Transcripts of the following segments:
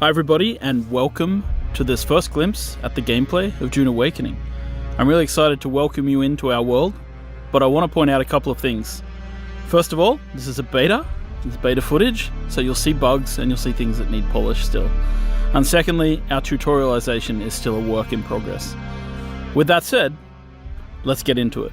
Hi everybody, and welcome to this first glimpse at the gameplay of Dune Awakening. I'm really excited to welcome you into our world, but I want to point out a couple of things. First of all, this is a beta. It's beta footage, so you'll see bugs and you'll see things that need polish still. And secondly, our tutorialization is still a work in progress. With that said, let's get into it.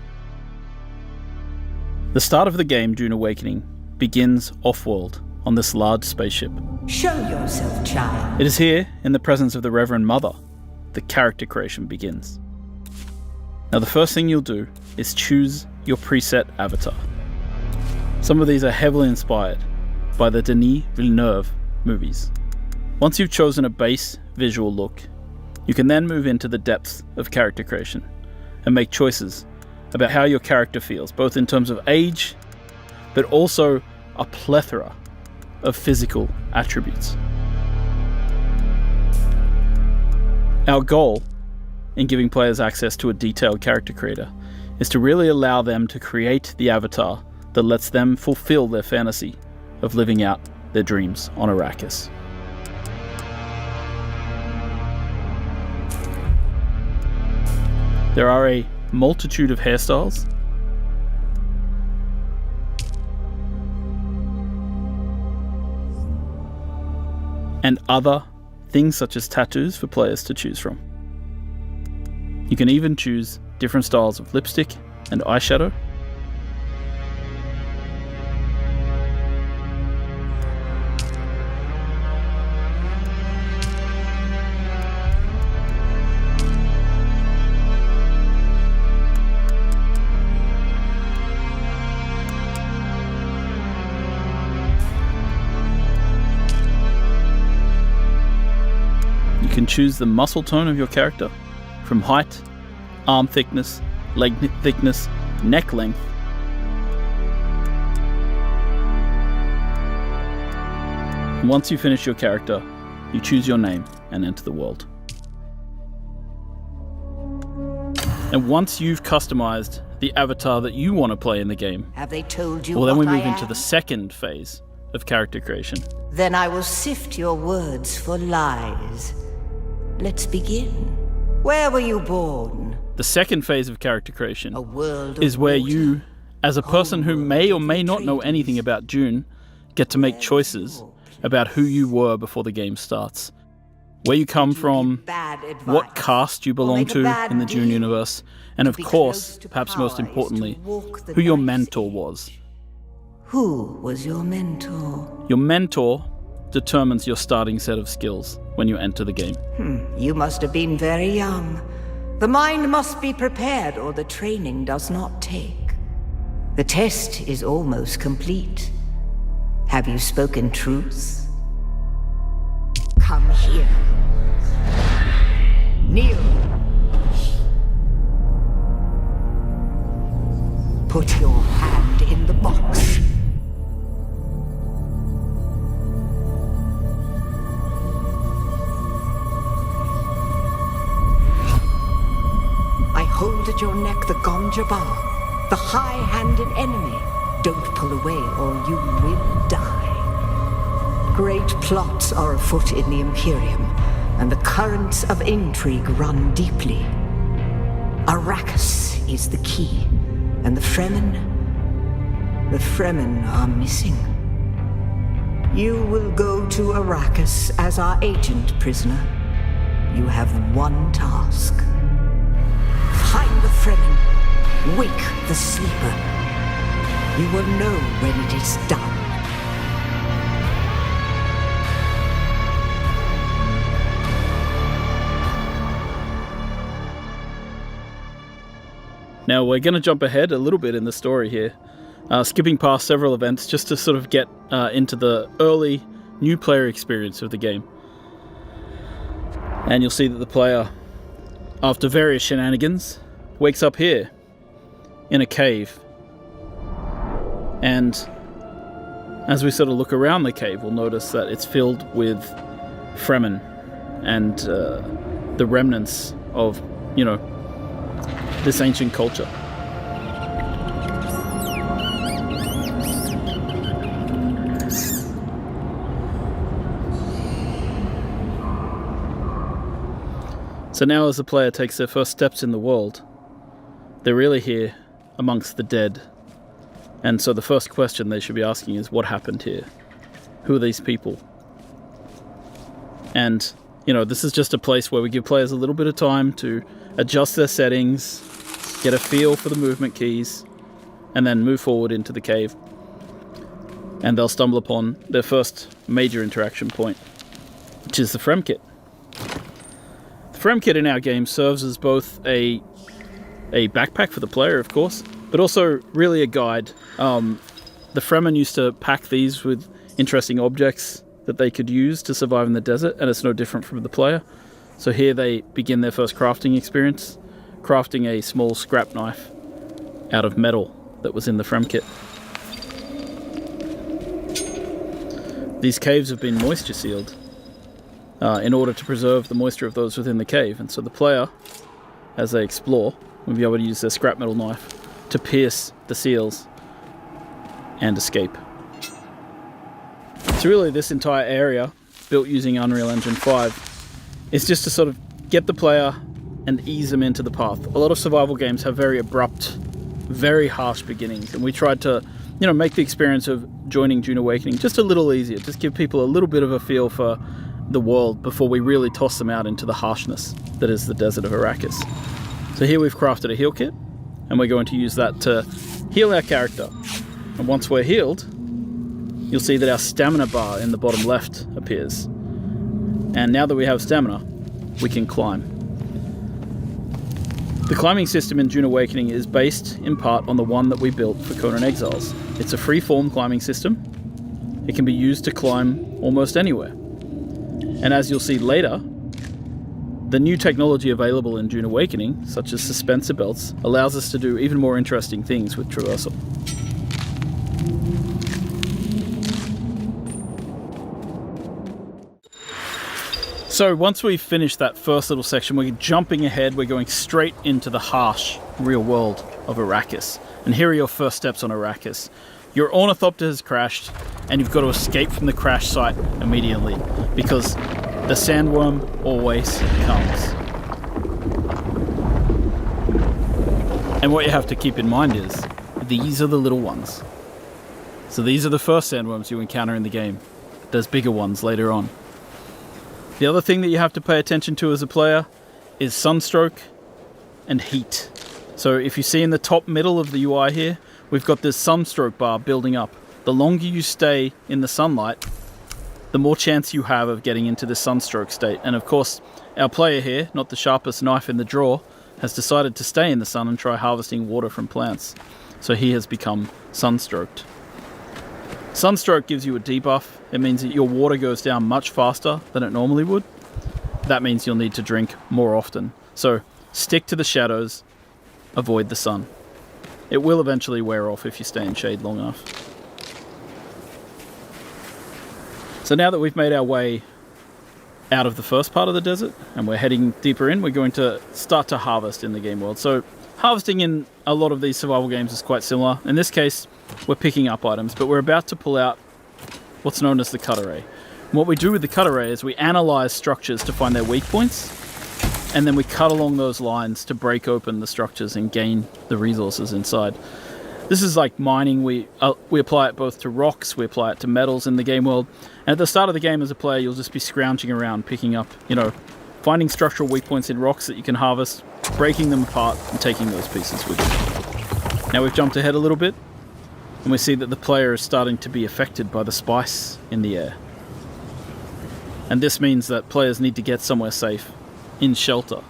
The start of the game, Dune Awakening, begins off-world on this large spaceship. Show yourself, child. It is here, in the presence of the Reverend Mother, the character creation begins. Now the first thing you'll do is choose your preset avatar. Some of these are heavily inspired by the Denis Villeneuve movies. Once you've chosen a base visual look, you can then move into the depths of character creation and make choices about how your character feels, both in terms of age, but also a plethora of physical attributes. Our goal in giving players access to a detailed character creator is to really allow them to create the avatar that lets them fulfill their fantasy of living out their dreams on Arrakis. There are a multitude of hairstyles, and other things such as tattoos for players to choose from. You can even choose different styles of lipstick and eyeshadow. You can choose the muscle tone of your character, from height, arm thickness, leg thickness, neck length. And once you finish your character, you choose your name and enter the world. And once you've customized the avatar that you want to play in the game, Have they told you well, then we what move I into am? the second phase of character creation. Then I will sift your words for lies. Let's begin. Where were you born? The second phase of character creation A world of is where water. you, as a person who world may or of may not know intrigues. anything about Dune, get to make choices about who you were before the game starts. Where you come from, Bad advice. what caste you belong make a to bad in the Dune deal. universe, and of be course, close to perhaps power most is to importantly, walk the who your nice mentor edge. was. Who was your mentor? Your mentor determines your starting set of skills when you enter the game. You must have been very young. The mind must be prepared or the training does not take. The test is almost complete. Have you spoken truth? Come here. Kneel. Put your hand in the box. I hold at your neck the Gonjabar, the high-handed enemy. Don't pull away or you will die. Great plots are afoot in the Imperium, and the currents of intrigue run deeply. Arrakis is the key, and the Fremen are missing. You will go to Arrakis as our agent, prisoner. You have one task. Find the Fremen. Wake the sleeper. You will know when it is done. Now we're going to jump ahead a little bit in the story here, skipping past several events just to sort of get into the early new player experience of the game. And you'll see that the player, after various shenanigans, wakes up here in a cave. And as we sort of look around the cave, we'll notice that it's filled with Fremen and the remnants of, this ancient culture. So now as the player takes their first steps in the world, they're really here amongst the dead. And so the first question they should be asking is, what happened here? Who are these people? And, you know, this is just a place where we give players a little bit of time to adjust their settings, get a feel for the movement keys, and then move forward into the cave. And they'll stumble upon their first major interaction point, which is the Fremkit. The Fremkit in our game serves as both a backpack for the player, of course, but also really a guide. The Fremen used to pack these with interesting objects that they could use to survive in the desert, and it's no different from the player. So here they begin their first crafting experience, crafting a small scrap knife out of metal that was in the Fremkit. These caves have been moisture sealed in order to preserve the moisture of those within the cave, and so the player, as they explore, will be able to use their scrap metal knife to pierce the seals and escape. So really this entire area, built using Unreal Engine 5, is just to sort of get the player and ease them into the path. A lot of survival games have very abrupt, very harsh beginnings, and we tried to, you know, make the experience of joining Dune Awakening just a little easier, just give people a little bit of a feel for the world before we really toss them out into the harshness that is the desert of Arrakis. So here we've crafted a heal kit, and we're going to use that to heal our character. And once we're healed, you'll see that our stamina bar in the bottom left appears. And now that we have stamina, we can climb. The climbing system in Dune Awakening is based in part on the one that we built for Conan Exiles. It's a free-form climbing system. It can be used to climb almost anywhere. And as you'll see later, the new technology available in Dune Awakening, such as suspensor belts, allows us to do even more interesting things with traversal. So once we've finished that first little section, we're jumping ahead, we're going straight into the harsh real world of Arrakis. And here are your first steps on Arrakis. Your ornithopter has crashed, and you've got to escape from the crash site immediately, because the sandworm always comes. And what you have to keep in mind is, these are the little ones. So these are the first sandworms you encounter in the game. There's bigger ones later on. The other thing that you have to pay attention to as a player is sunstroke and heat. So if you see in the top middle of the UI here, we've got this sunstroke bar building up. The longer you stay in the sunlight, the more chance you have of getting into this sunstroke state. And of course, our player here, not the sharpest knife in the drawer, has decided to stay in the sun and try harvesting water from plants. So he has become sunstroked. Sunstroke gives you a debuff. It means that your water goes down much faster than it normally would. That means you'll need to drink more often. So stick to the shadows, avoid the sun. It will eventually wear off if you stay in shade long enough. So now that we've made our way out of the first part of the desert and we're heading deeper in, we're going to start to harvest in the game world. So harvesting in a lot of these survival games is quite similar. In this case, we're picking up items, but we're about to pull out what's known as the cut array. And what we do with the cut array is we analyze structures to find their weak points, and then we cut along those lines to break open the structures and gain the resources inside. This is like mining. We apply it both to rocks, we apply it to metals in the game world. And at the start of the game as a player, you'll just be scrounging around, picking up, finding structural weak points in rocks that you can harvest, breaking them apart, and taking those pieces with you. Now we've jumped ahead a little bit, and we see that the player is starting to be affected by the spice in the air. And this means that players need to get somewhere safe, in shelter,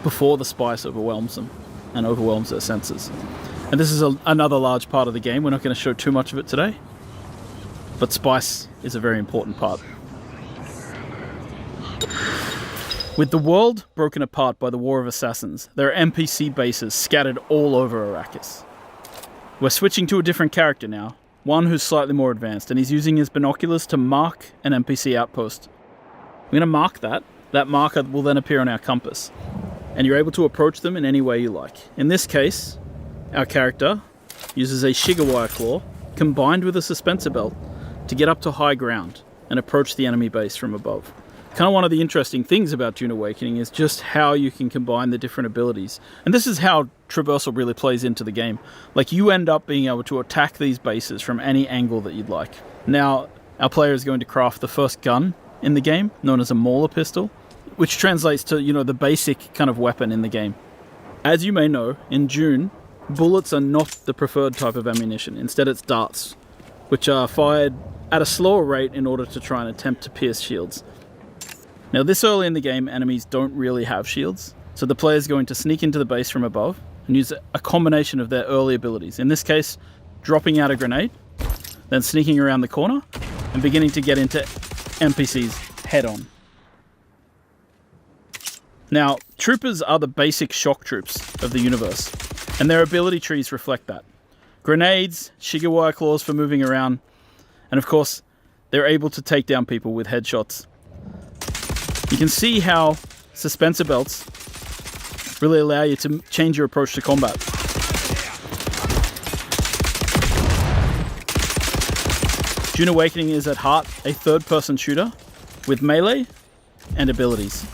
before the spice overwhelms them and overwhelms their senses. And this is another large part of the game. We're not going to show too much of it today, but spice is a very important part. With the world broken apart by the War of Assassins, there are NPC bases scattered all over Arrakis. We're switching to a different character now, one who's slightly more advanced, and he's using his binoculars to mark an NPC outpost. I'm going to mark that. That marker will then appear on our compass, and you're able to approach them in any way you like. In this case, our character uses a Shigawire claw combined with a suspensor belt to get up to high ground and approach the enemy base from above. kind of one of the interesting things about Dune Awakening is just how you can combine the different abilities. And this is how traversal really plays into the game. Like, you end up being able to attack these bases from any angle that you'd like. Now, our player is going to craft the first gun in the game, known as a Mauler pistol, which translates to, the basic kind of weapon in the game. As you may know, in Dune, bullets are not the preferred type of ammunition. Instead, it's darts, which are fired at a slower rate in order to try and attempt to pierce shields. Now, this early in the game, enemies don't really have shields, so the player is going to sneak into the base from above and use a combination of their early abilities. In this case, dropping out a grenade, then sneaking around the corner, and beginning to get into NPCs head-on. Now, troopers are the basic shock troops of the universe, and their ability trees reflect that. Grenades, Shiga claws for moving around, and of course, they're able to take down people with headshots. You can see how suspensor belts really allow you to change your approach to combat. Dune Awakening is at heart a third-person shooter with melee and abilities.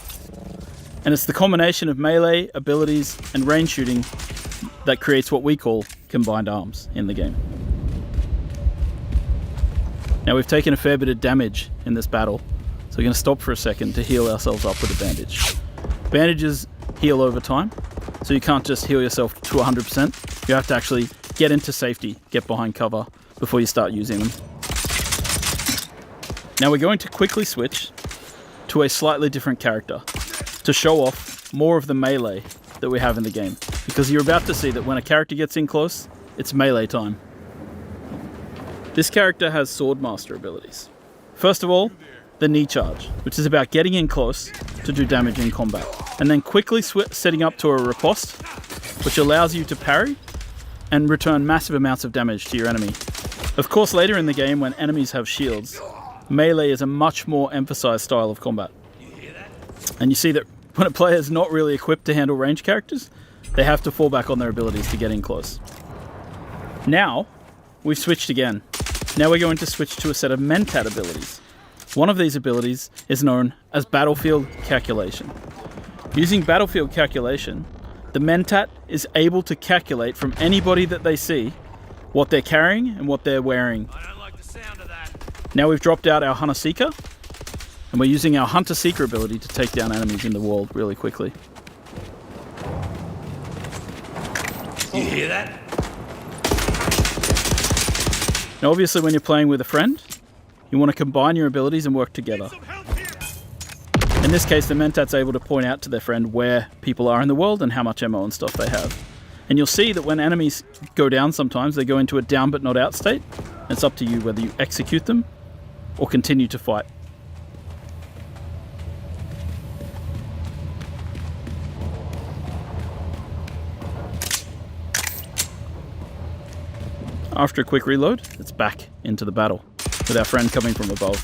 And it's the combination of melee, abilities, and range shooting that creates what we call combined arms in the game. Now, we've taken a fair bit of damage in this battle, so we're going to stop for a second to heal ourselves up with a bandage. Bandages heal over time, so you can't just heal yourself to 100%. You have to actually get into safety, get behind cover before you start using them. Now we're going to quickly switch to a slightly different character to show off more of the melee that we have in the game, because you're about to see that when a character gets in close, it's melee time. This character has Swordmaster abilities. First of all, the knee charge, which is about getting in close to do damage in combat, and then quickly setting up to a riposte, which allows you to parry and return massive amounts of damage to your enemy. Of course, later in the game, when enemies have shields, melee is a much more emphasized style of combat. And you see that when a player is not really equipped to handle ranged characters, they have to fall back on their abilities to get in close. Now, we've switched again. Now we're going to switch to a set of Mentat abilities. One of these abilities is known as Battlefield Calculation. Using Battlefield Calculation, the Mentat is able to calculate from anybody that they see what they're carrying and what they're wearing. I don't like the sound of that. Now we've dropped out our Hunter Seeker, and we're using our Hunter Seeker ability to take down enemies in the world really quickly. You hear that? Now obviously when you're playing with a friend, you want to combine your abilities and work together. In this case, the Mentat's able to point out to their friend where people are in the world and how much ammo and stuff they have. And you'll see that when enemies go down sometimes, they go into a down but not out state. It's up to you whether you execute them or continue to fight. After a quick reload, it's back into the battle, with our friend coming from above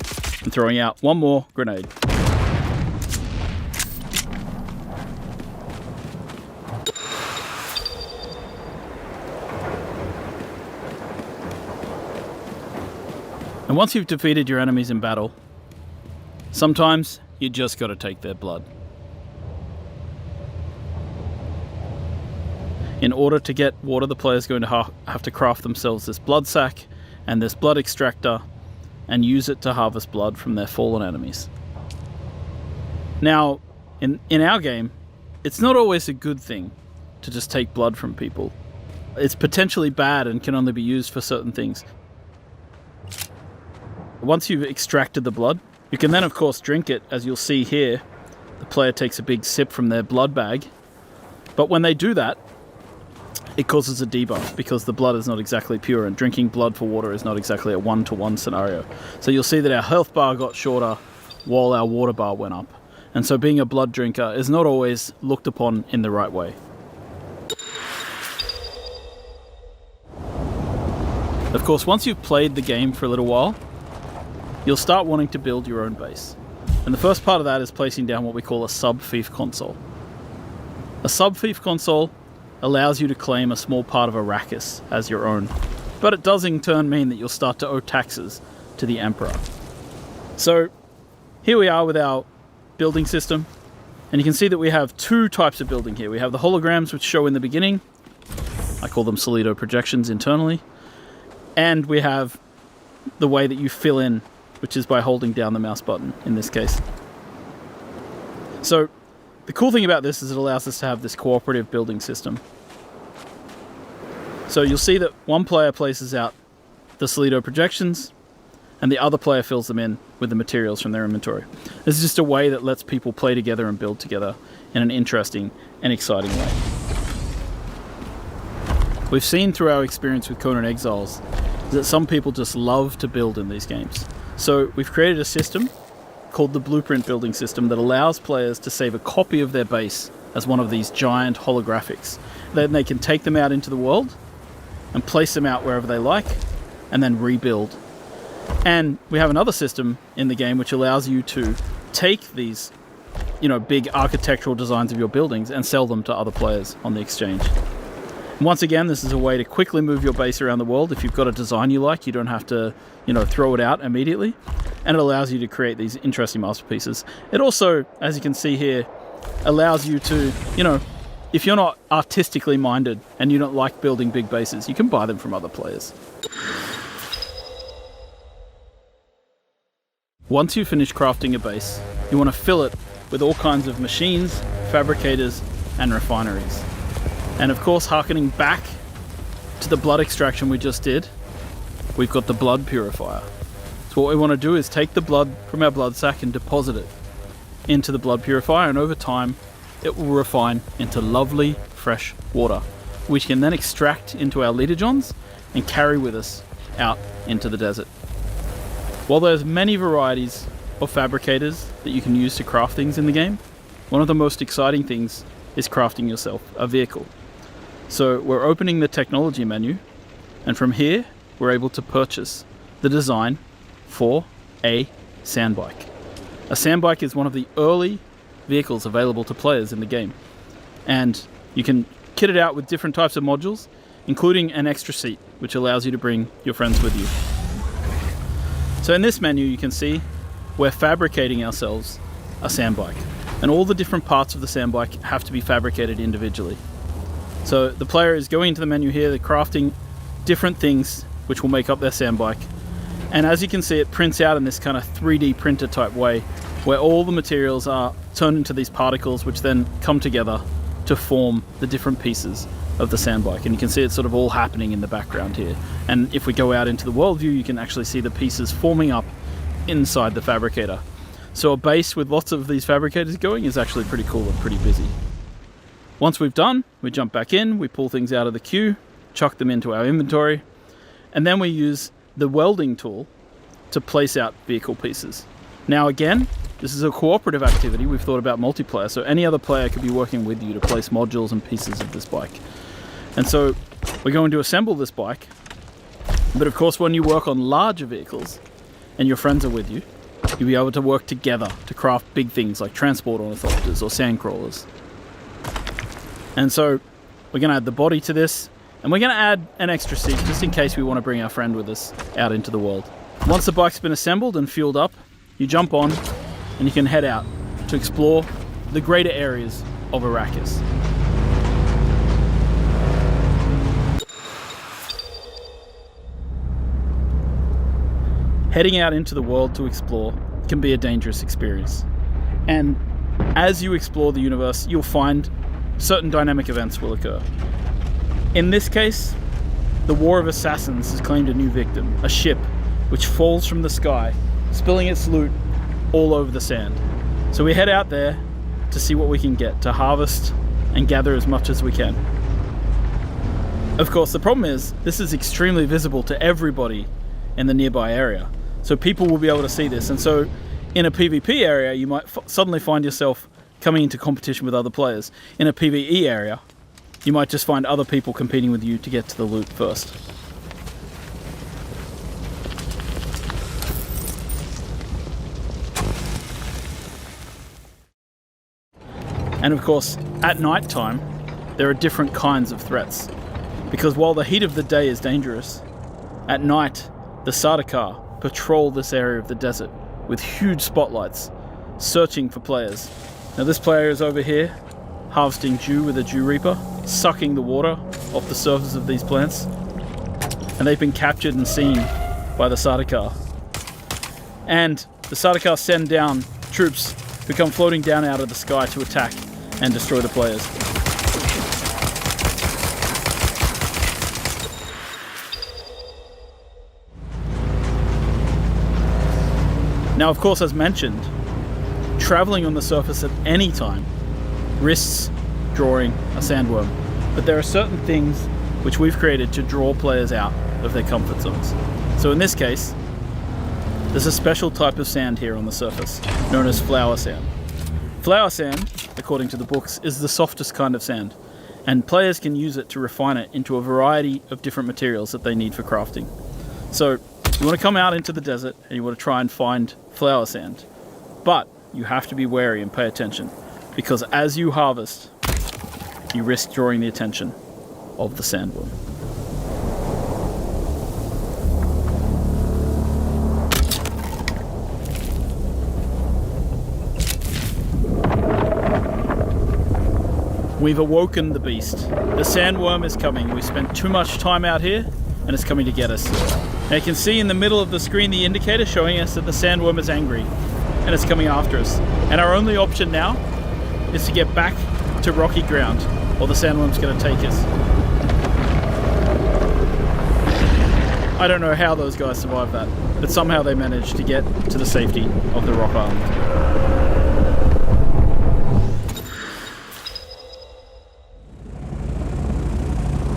and throwing out one more grenade. And once you've defeated your enemies in battle, sometimes you just gotta take their blood. In order to get water, the player's going to have to craft themselves this blood sack and this blood extractor and use it to harvest blood from their fallen enemies. Now, in our game, it's not always a good thing to just take blood from people. It's potentially bad and can only be used for certain things. Once you've extracted the blood, you can then of course drink it. As you'll see here, the player takes a big sip from their blood bag. But when they do that, it causes a debuff because the blood is not exactly pure, and drinking blood for water is not exactly a one-to-one scenario. So you'll see that our health bar got shorter while our water bar went up. And so being a blood drinker is not always looked upon in the right way. Of course, once you've played the game for a little while, you'll start wanting to build your own base. And the first part of that is placing down what we call a sub-fief console. A sub-fief console allows you to claim a small part of Arrakis as your own, but it does in turn mean that you'll start to owe taxes to the Emperor. So here we are with our building system. And you can see that we have two types of building here. We have the holograms, which show in the beginning. I call them solido projections internally. And we have the way that you fill in, which is by holding down the mouse button in this case. So the cool thing about this is it allows us to have this cooperative building system. So you'll see that one player places out the solido projections and the other player fills them in with the materials from their inventory. This is just a way that lets people play together and build together in an interesting and exciting way. We've seen through our experience with Conan Exiles that some people just love to build in these games. So we've created a system called the Blueprint Building System that allows players to save a copy of their base as one of these giant holographics. Then they can take them out into the world and place them out wherever they like and then rebuild. And we have another system in the game which allows you to take these, big architectural designs of your buildings and sell them to other players on the exchange. And once again, this is a way to quickly move your base around the world. If you've got a design you like, you don't have to, throw it out immediately. And it allows you to create these interesting masterpieces. It also, as you can see here, allows you to, if you're not artistically minded and you don't like building big bases, you can buy them from other players. Once you finish crafting a base, you want to fill it with all kinds of machines, fabricators, and refineries. And of course, harkening back to the blood extraction we just did, we've got the blood purifier. So what we want to do is take the blood from our blood sac and deposit it into the blood purifier, and over time, it will refine into lovely, fresh water, which can then extract into our liter-johns and carry with us out into the desert. While there's many varieties of fabricators that you can use to craft things in the game, one of the most exciting things is crafting yourself a vehicle. So we're opening the technology menu, and from here we're able to purchase the design for a sandbike. A sandbike is one of the early vehicles available to players in the game, and you can kit it out with different types of modules, including an extra seat, which allows you to bring your friends with you. So in this menu you can see we're fabricating ourselves a sandbike, and all the different parts of the sandbike have to be fabricated individually. So the player is going into the menu here, they're crafting different things which will make up their sandbike, and as you can see it prints out in this kind of 3D printer type way where all the materials are turned into these particles which then come together to form the different pieces of the sandbike. And you can see it's sort of all happening in the background here. And if we go out into the world view, you can actually see the pieces forming up inside the fabricator. So a base with lots of these fabricators going is actually pretty cool and pretty busy. Once we've done, we jump back in, we pull things out of the queue, chuck them into our inventory, and then we use the welding tool to place out vehicle pieces. Now again, this is a cooperative activity. We've thought about multiplayer, so any other player could be working with you to place modules and pieces of this bike. And so we're going to assemble this bike, but of course when you work on larger vehicles and your friends are with you, you'll be able to work together to craft big things like transport ornithopters or sandcrawlers. And so we're going to add the body to this, and we're going to add an extra seat just in case we want to bring our friend with us out into the world. Once the bike's been assembled and fueled up, you jump on and you can head out to explore the greater areas of Arrakis. Heading out into the world to explore can be a dangerous experience. And as you explore the universe, you'll find certain dynamic events will occur. In this case, the War of Assassins has claimed a new victim, a ship which falls from the sky, spilling its loot all over the sand. So we head out there to see what we can get, to harvest and gather as much as we can. Of course, the problem is this is extremely visible to everybody in the nearby area. So people will be able to see this. And so in a PvP area, you might suddenly find yourself coming into competition with other players. In a PvE area, you might just find other people competing with you to get to the loot first. And of course, at night time, there are different kinds of threats. Because while the heat of the day is dangerous, at night, the Sardaukar patrol this area of the desert with huge spotlights searching for players. Now this player is over here, harvesting dew with a dew reaper, sucking the water off the surface of these plants, and they've been captured and seen by the Sardaukar. And the Sardaukar send down troops who come floating down out of the sky to attack and destroy the players. Now, of course, as mentioned, traveling on the surface at any time risks drawing a sandworm. But there are certain things which we've created to draw players out of their comfort zones. So in this case, there's a special type of sand here on the surface, known as flower sand. Flower sand, according to the books, is the softest kind of sand, and players can use it to refine it into a variety of different materials that they need for crafting. So you want to come out into the desert and you want to try and find flower sand, but you have to be wary and pay attention, because as you harvest, you risk drawing the attention of the sandworm. We've awoken the beast. The sandworm is coming. We spent too much time out here and it's coming to get us. Now you can see in the middle of the screen the indicator showing us that the sandworm is angry and it's coming after us. And our only option now is to get back to rocky ground, or the sandworm's going to take us. I don't know how those guys survived that, but somehow they managed to get to the safety of the rock island.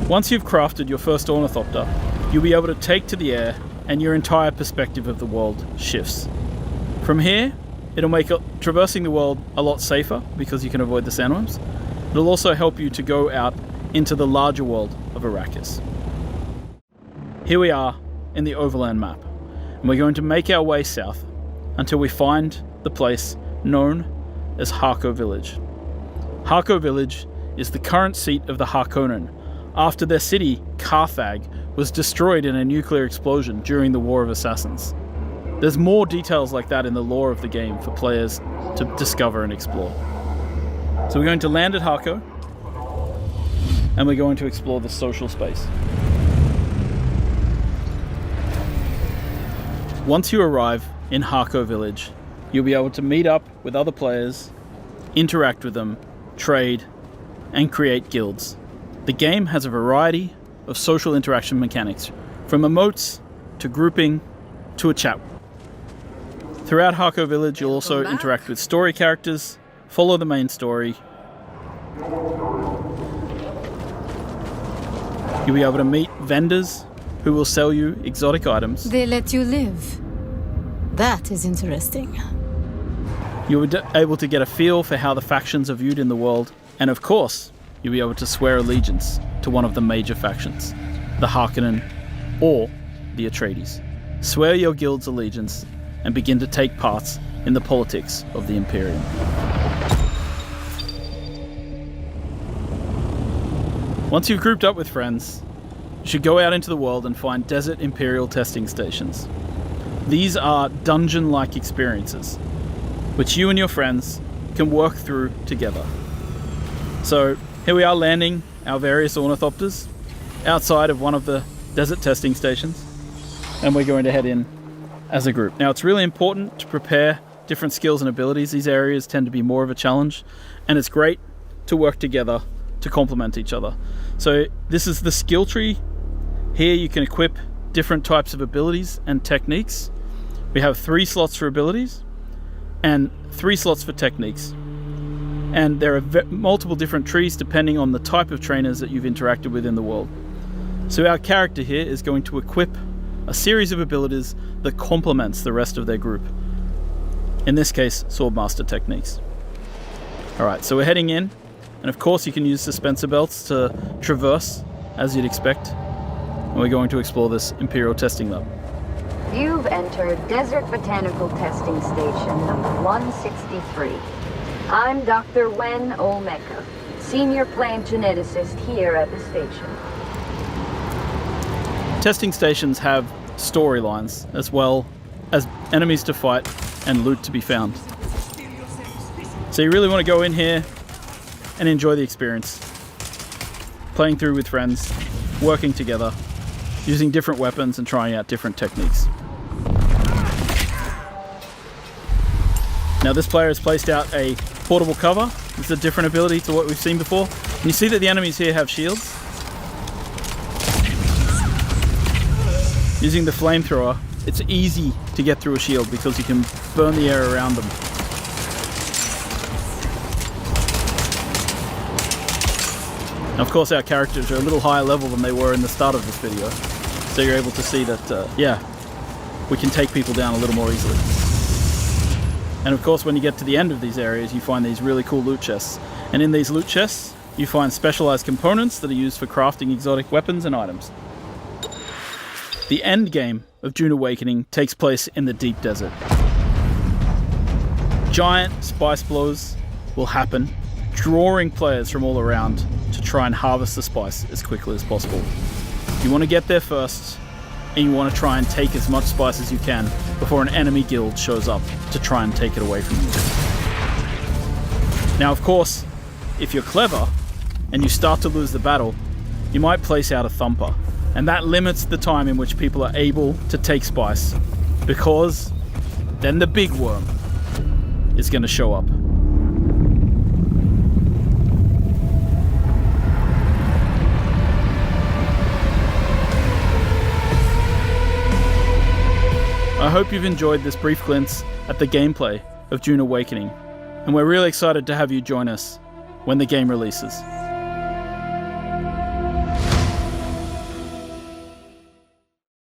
Once you've crafted your first ornithopter, you'll be able to take to the air and your entire perspective of the world shifts. From here, it'll make traversing the world a lot safer because you can avoid the sandworms. It'll also help you to go out into the larger world of Arrakis. Here we are in the overland map, and we're going to make our way south until we find the place known as Harko Village. Harko Village is the current seat of the Harkonnen, after their city, Carthag, was destroyed in a nuclear explosion during the War of Assassins. There's more details like that in the lore of the game for players to discover and explore. So we're going to land at Harko, and we're going to explore the social space. Once you arrive in Harko Village, you'll be able to meet up with other players, interact with them, trade, and create guilds. The game has a variety of social interaction mechanics, from emotes to grouping to a chat. Throughout Harko Village, you'll also interact with story characters, follow the main story. You'll be able to meet vendors who will sell you exotic items. They let you live. That is interesting. You'll be able to get a feel for how the factions are viewed in the world, and of course, you'll be able to swear allegiance to one of the major factions, the Harkonnen or the Atreides. Swear your guild's allegiance and begin to take part in the politics of the Imperium. Once you've grouped up with friends, you should go out into the world and find desert Imperial testing stations. These are dungeon-like experiences, which you and your friends can work through together. So here we are landing our various ornithopters outside of one of the desert testing stations, and we're going to head in as a group. Now it's really important to prepare different skills and abilities. These areas tend to be more of a challenge, and it's great to work together to complement each other. So this is the skill tree. Here you can equip different types of abilities and techniques. We have 3 slots for abilities and 3 slots for techniques. And there are multiple different trees depending on the type of trainers that you've interacted with in the world. So our character here is going to equip a series of abilities that complements the rest of their group. In this case, Swordmaster techniques. Alright, so we're heading in, and of course you can use dispenser belts to traverse as you'd expect. And we're going to explore this Imperial testing lab. You've entered Desert Botanical Testing Station number 163. I'm Dr. Wen Olmeca, Senior Plant Geneticist here at the station. Testing stations have storylines as well as enemies to fight and loot to be found. So you really want to go in here and enjoy the experience. Playing through with friends, working together, using different weapons and trying out different techniques. Now this player has placed out a portable cover. It's a different ability to what we've seen before. And you see that the enemies here have shields. Using the flamethrower, it's easy to get through a shield because you can burn the air around them. Now, of course, our characters are a little higher level than they were in the start of this video, so you're able to see that, yeah, we can take people down a little more easily. And of course, when you get to the end of these areas, you find these really cool loot chests. And in these loot chests, you find specialized components that are used for crafting exotic weapons and items. The end game of Dune Awakening takes place in the deep desert. Giant spice blows will happen, drawing players from all around to try and harvest the spice as quickly as possible. You want to get there first, and you want to try and take as much spice as you can before an enemy guild shows up to try and take it away from you. Now, of course, if you're clever and you start to lose the battle, you might place out a thumper, and that limits the time in which people are able to take spice, because then the big worm is going to show up. I hope you've enjoyed this brief glimpse at the gameplay of Dune Awakening, and we're really excited to have you join us when the game releases.